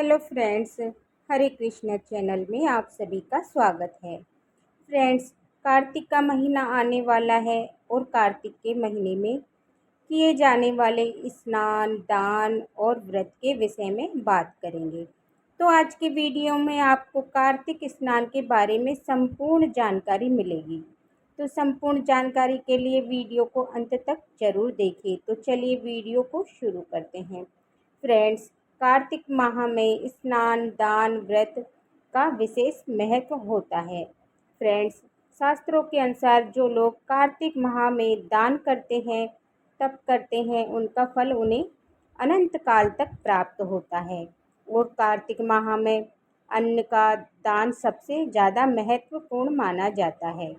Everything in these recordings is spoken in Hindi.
हेलो फ्रेंड्स, हरे कृष्णा चैनल में आप सभी का स्वागत है। फ्रेंड्स, कार्तिक का महीना आने वाला है और कार्तिक के महीने में किए जाने वाले स्नान, दान और व्रत के विषय में बात करेंगे। तो आज के वीडियो में आपको कार्तिक स्नान के बारे में संपूर्ण जानकारी मिलेगी। तो संपूर्ण जानकारी के लिए वीडियो को अंत तक जरूर देखिए। तो चलिए वीडियो को शुरू करते हैं। फ्रेंड्स, कार्तिक माह में स्नान, दान, व्रत का विशेष महत्व होता है। फ्रेंड्स, शास्त्रों के अनुसार जो लोग कार्तिक माह में दान करते हैं, तप करते हैं, उनका फल उन्हें अनंत काल तक प्राप्त होता है। और कार्तिक माह में अन्न का दान सबसे ज़्यादा महत्वपूर्ण माना जाता है,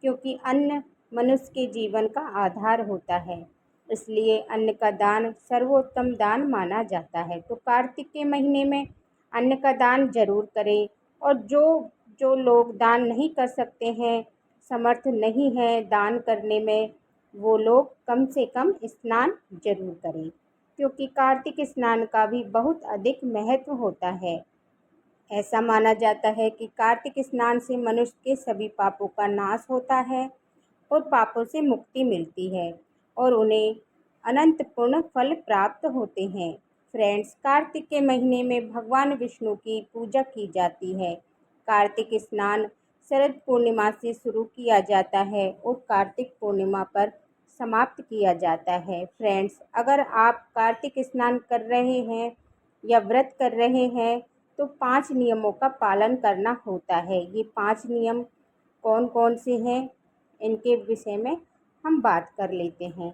क्योंकि अन्न मनुष्य के जीवन का आधार होता है। इसलिए अन्न का दान सर्वोत्तम दान माना जाता है। तो कार्तिक के महीने में अन्न का दान जरूर करें। और जो जो लोग दान नहीं कर सकते हैं, समर्थ नहीं है दान करने में, वो लोग कम से कम स्नान जरूर करें, क्योंकि कार्तिक स्नान का भी बहुत अधिक महत्व होता है। ऐसा माना जाता है कि कार्तिक स्नान से मनुष्य के सभी पापों का नाश होता है और पापों से मुक्ति मिलती है और उन्हें अनंत पूर्ण फल प्राप्त होते हैं। फ्रेंड्स, कार्तिक के महीने में भगवान विष्णु की पूजा की जाती है। कार्तिक स्नान शरद पूर्णिमा से शुरू किया जाता है और कार्तिक पूर्णिमा पर समाप्त किया जाता है। फ्रेंड्स, अगर आप कार्तिक स्नान कर रहे हैं या व्रत कर रहे हैं तो 5 नियमों का पालन करना होता है। ये 5 नियम कौन कौन से हैं, इनके विषय में हम बात कर लेते हैं।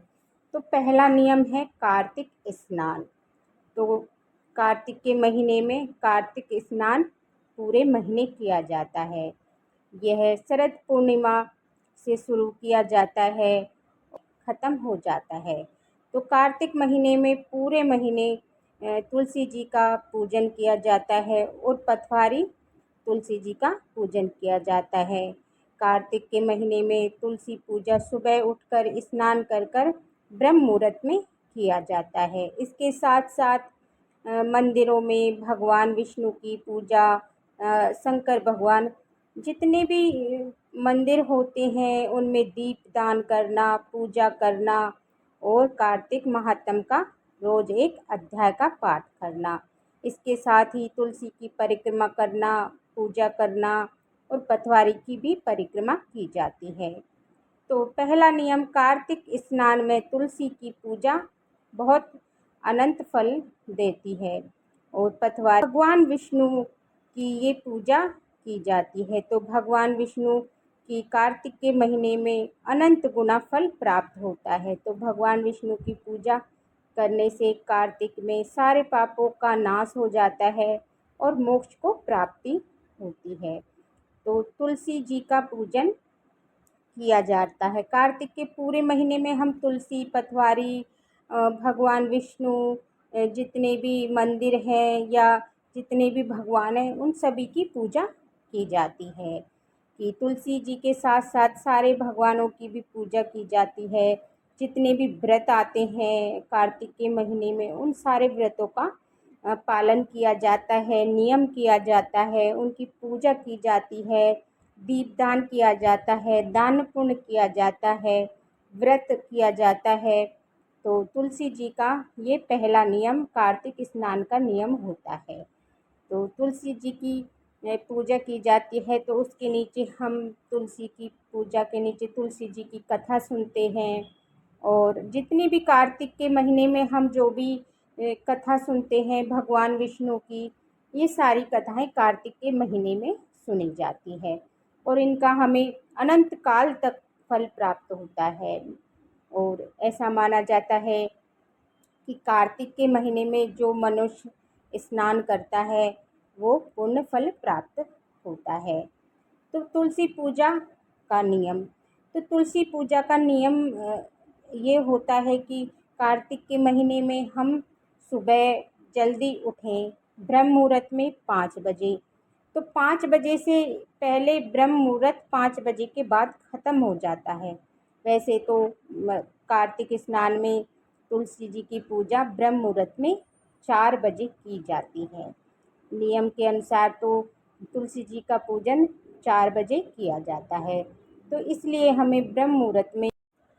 तो पहला नियम है कार्तिक स्नान। तो कार्तिक के महीने में कार्तिक स्नान पूरे महीने किया जाता है। यह शरद पूर्णिमा से शुरू किया जाता है, ख़त्म हो जाता है। तो कार्तिक महीने में पूरे महीने तुलसी जी का पूजन किया जाता है और पटवारी तुलसी जी का पूजन किया जाता है। कार्तिक के महीने में तुलसी पूजा सुबह उठकर स्नान कर कर ब्रह्म मुहूर्त में किया जाता है। इसके साथ साथ मंदिरों में भगवान विष्णु की पूजा, शंकर भगवान, जितने भी मंदिर होते हैं उनमें दीप दान करना, पूजा करना और कार्तिक महात्म का रोज एक अध्याय का पाठ करना। इसके साथ ही तुलसी की परिक्रमा करना, पूजा करना और पटवारी की भी परिक्रमा की जाती है। तो पहला नियम, कार्तिक स्नान में तुलसी की पूजा बहुत अनंत फल देती है। और पटवारी भगवान विष्णु की ये पूजा की जाती है। तो भगवान विष्णु की कार्तिक के महीने में अनंत गुना फल प्राप्त होता है। तो भगवान विष्णु की पूजा करने से कार्तिक में सारे पापों का नाश हो जाता है और मोक्ष को प्राप्ति होती है। तो तुलसी जी का पूजन किया जाता है। कार्तिक के पूरे महीने में हम तुलसी, पटवारी, भगवान विष्णु, जितने भी मंदिर हैं या जितने भी भगवान हैं, उन सभी की पूजा की जाती है। कि तुलसी जी के साथ साथ सारे भगवानों की भी पूजा की जाती है। जितने भी व्रत आते हैं कार्तिक के महीने में, उन सारे व्रतों का पालन किया जाता है, नियम किया जाता है, उनकी पूजा की जाती है, दीपदान किया जाता है, दान पुण्य किया जाता है, व्रत किया जाता है। तो तुलसी जी का ये पहला नियम कार्तिक स्नान का नियम होता है। तो तुलसी जी की पूजा की जाती है। तो उसके नीचे हम तुलसी की पूजा के नीचे तुलसी जी की कथा सुनते हैं। और जितनी भी कार्तिक के महीने में हम जो भी कथा सुनते हैं भगवान विष्णु की, ये सारी कथाएं कार्तिक के महीने में सुनी जाती है और इनका हमें अनंत काल तक फल प्राप्त होता है। और ऐसा माना जाता है कि कार्तिक के महीने में जो मनुष्य स्नान करता है वो पुण्य फल प्राप्त होता है। तो तुलसी पूजा का नियम, तो तुलसी पूजा का नियम ये होता है कि कार्तिक के महीने में हम सुबह जल्दी उठें, ब्रह्म मुहूर्त में 5 बजे। तो 5 बजे से पहले ब्रह्म मुहूर्त 5 बजे के बाद ख़त्म हो जाता है। वैसे तो कार्तिक स्नान में तुलसी जी की पूजा ब्रह्म मुहूर्त में 4 बजे की जाती है। नियम के अनुसार तो तुलसी जी का पूजन 4 बजे किया जाता है। तो इसलिए हमें ब्रह्म मुहूर्त में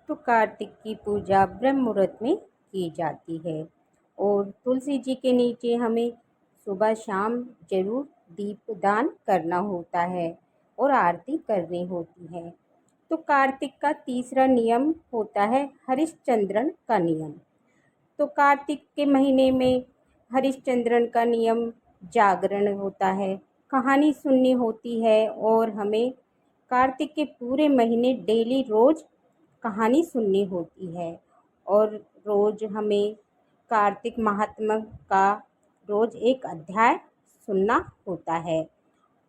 तो कार्तिक की पूजा ब्रह्म मुहूर्त में की जाती है। और तुलसी जी के नीचे हमें सुबह शाम ज़रूर दीपदान करना होता है और आरती करनी होती है। तो कार्तिक का तीसरा नियम होता है हरिश्चंद्रन का नियम। तो कार्तिक के महीने में हरिश्चंद्रन का नियम जागरण होता है, कहानी सुननी होती है और हमें कार्तिक के पूरे महीने डेली रोज़ कहानी सुननी होती है। और रोज़ हमें कार्तिक महात्म्य का रोज़ एक अध्याय सुनना होता है।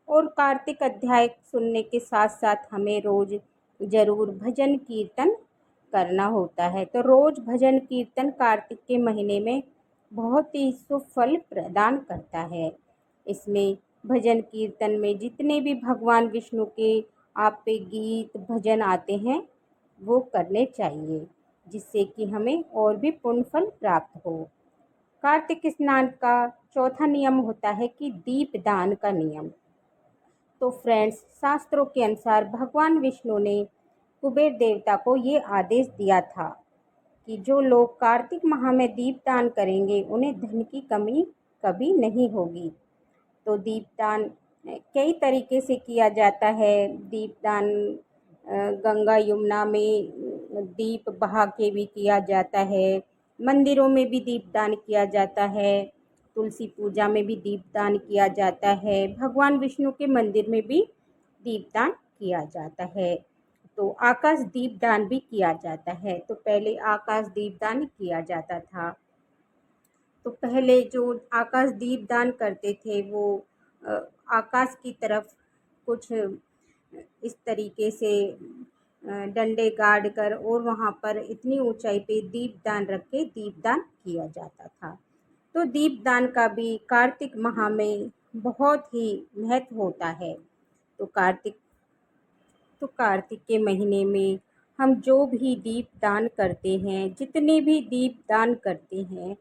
और कार्तिक अध्याय सुनने के साथ साथ हमें रोज़ ज़रूर भजन कीर्तन करना होता है। तो रोज़ भजन कीर्तन कार्तिक के महीने में बहुत ही सुफल प्रदान करता है। इसमें भजन कीर्तन में जितने भी भगवान विष्णु के आप पे गीत भजन आते हैं वो करने चाहिए, जिससे कि हमें और भी पुण्य फल प्राप्त हो। कार्तिक स्नान का चौथा नियम होता है कि दीपदान का नियम। तो फ्रेंड्स, शास्त्रों के अनुसार भगवान विष्णु ने कुबेर देवता को ये आदेश दिया था कि जो लोग कार्तिक माह में दीपदान करेंगे उन्हें धन की कमी कभी नहीं होगी। तो दीपदान कई तरीके से किया जाता है। दीपदान गंगा यमुना में दीप बहा के भी किया जाता है, मंदिरों में भी दीपदान किया जाता है, तुलसी पूजा में भी दीपदान किया जाता है, भगवान विष्णु के मंदिर में भी दीपदान किया जाता है। तो आकाश दीपदान भी किया जाता है। तो पहले आकाश दीपदान किया जाता था। तो पहले जो आकाश दीपदान करते थे वो अ, आकाश की तरफ कुछ इस तरीके से डंडे गाड़ कर और वहाँ पर इतनी ऊंचाई पे दीपदान रख के दीपदान किया जाता था। तो दीपदान का भी कार्तिक माह में बहुत ही महत्व होता है। तो कार्तिक के महीने में हम जो भी दीप दान करते हैं, जितने भी दीप दान करते हैं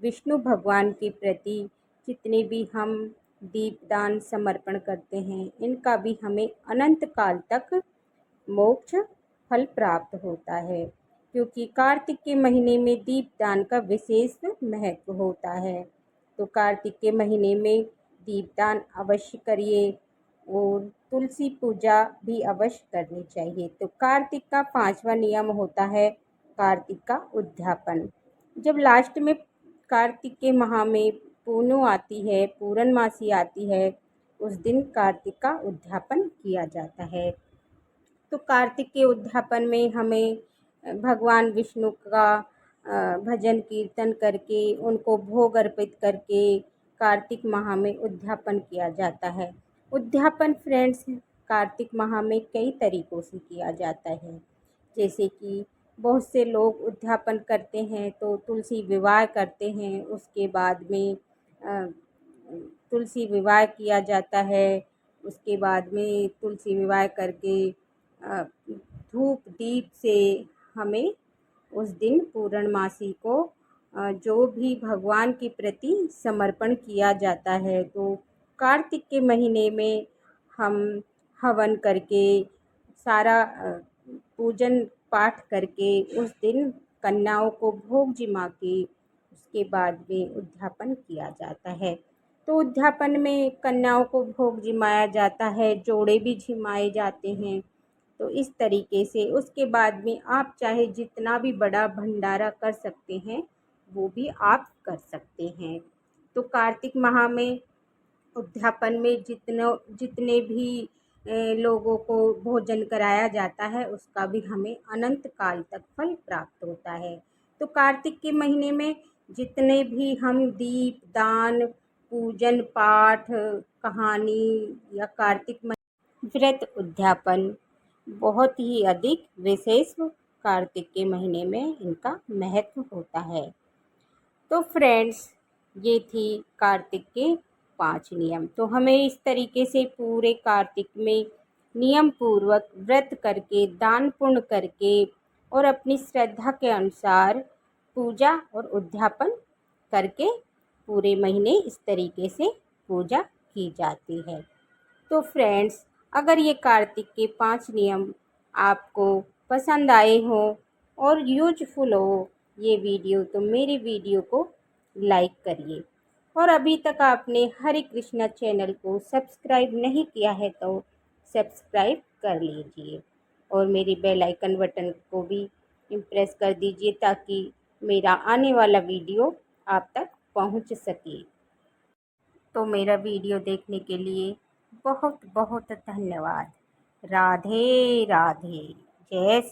विष्णु भगवान के प्रति, जितने भी हम दीप दान समर्पण करते हैं, इनका भी हमें अनंत काल तक मोक्ष फल प्राप्त होता है। क्योंकि कार्तिक के महीने में दीपदान का विशेष महत्व होता है। तो कार्तिक के महीने में दीपदान अवश्य करिए और तुलसी पूजा भी अवश्य करनी चाहिए। तो कार्तिक का 5वां नियम होता है कार्तिक का उद्यापन। जब लास्ट में कार्तिक के माह में पूर्णो आती है, पूर्णमासी आती है, उस दिन कार्तिक का उद्यापन किया जाता है। तो कार्तिक के उद्यापन में हमें भगवान विष्णु का भजन कीर्तन करके उनको भोग अर्पित करके कार्तिक माह में उद्यापन किया जाता है। उद्यापन फ्रेंड्स कार्तिक माह में कई तरीक़ों से किया जाता है। जैसे कि बहुत से लोग उद्यापन करते हैं तो तुलसी विवाह करते हैं, उसके बाद में तुलसी विवाह किया जाता है। उसके बाद में तुलसी विवाह करके धूप दीप से हमें उस दिन पूर्णमासी को जो भी भगवान के प्रति समर्पण किया जाता है। तो कार्तिक के महीने में हम हवन करके सारा पूजन पाठ करके उस दिन कन्याओं को भोग जिमा के उसके बाद में उद्यापन किया जाता है। तो उद्यापन में कन्याओं को भोग जिमाया जाता है, जोड़े भी जिमाए जाते हैं। तो इस तरीके से उसके बाद में आप चाहे जितना भी बड़ा भंडारा कर सकते हैं वो भी आप कर सकते हैं। तो कार्तिक माह में उद्यापन में जितने भी लोगों को भोजन कराया जाता है उसका भी हमें अनंत काल तक फल प्राप्त होता है। तो कार्तिक के महीने में जितने भी हम दीप दान पूजन पाठ कहानी या कार्तिक व्रत उद्यापन बहुत ही अधिक विशेष कार्तिक के महीने में इनका महत्व होता है। तो फ्रेंड्स, ये थी कार्तिक के 5 नियम। तो हमें इस तरीके से पूरे कार्तिक में नियम पूर्वक व्रत करके दान पुण्य करके और अपनी श्रद्धा के अनुसार पूजा और उद्यापन करके पूरे महीने इस तरीके से पूजा की जाती है। तो फ्रेंड्स, अगर ये कार्तिक के 5 नियम आपको पसंद आए हों और यूजफुल हो ये वीडियो, तो मेरी वीडियो को लाइक करिए। और अभी तक आपने हरे कृष्णा चैनल को सब्सक्राइब नहीं किया है तो सब्सक्राइब कर लीजिए और मेरी बेल आइकन बटन को भी प्रेस कर दीजिए ताकि मेरा आने वाला वीडियो आप तक पहुंच सके। तो मेरा वीडियो देखने के लिए बहुत बहुत धन्यवाद। राधे राधे। जय